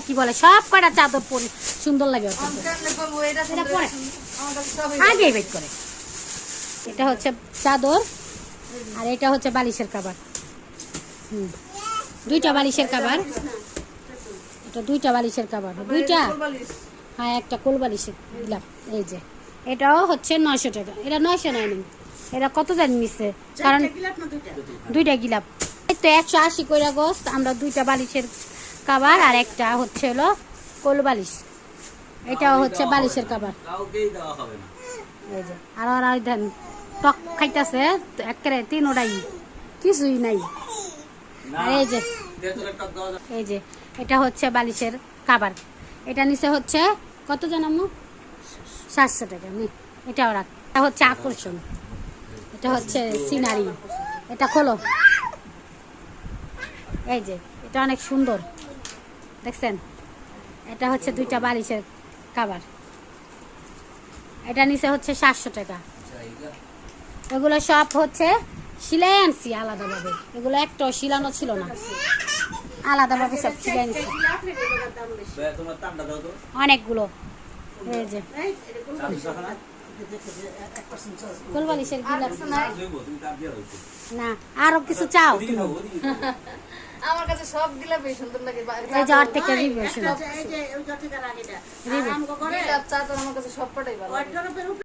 কি বলে সব কটা চাদর পরে সুন্দর লাগে আগে বের করে। এটা হচ্ছে চাদর আর এটা হচ্ছে বালিশের কভার। দুইটা বালিশের কভার, এটা দুইটা বালিশের কভার, দুইটা। হ্যাঁ একটা কোল বালিশের দিলাম। এই যে এটাও হচ্ছে 900 টাকা। এটা 900 নয়, এটা কত জানি নিচ্ছে, কারণ দুইটা গিলাপ। এই তো 180 করে গোস্ত। আমরা দুইটা বালিশের কভার আর একটা হচ্ছে হলো কোল বালিশ। এটাও হচ্ছে বালিশের কভার। এই যে আর ওরা দেন টক খাইতেছে একেবারে তিনোটাই, কিছুই নাই। আর এই যে এটা হচ্ছে বালিশের কভার। এটা নিচে হচ্ছে কত জানামো 700 টাকা। এটাও রাখ। এটা হচ্ছে আকর্ষণ, এটা হচ্ছে সিনারি। এটা খোলো। এই যে এটা অনেক সুন্দর দেখছেন। এটা হচ্ছে দুইটা বালিশের কভার। এটা নিচে হচ্ছে 700 টাকা। এগুলো সব হচ্ছে সিলাই আনছি আলাদাভাবে, এগুলো একটাও শিলানো ছিল না, আলাদাভাবে সব সিলাই আনছি অনেকগুলো। এই যে কোলবালিশের গিলাপ না, আরো কিছু চাও? আমার কাছে সব গিলাপই সুন্দর লাগে। এই যে আর থেকে রিভিউ শুনো, গিলাপ চাদর আমার কাছে সব কটাই ভালো লাগে।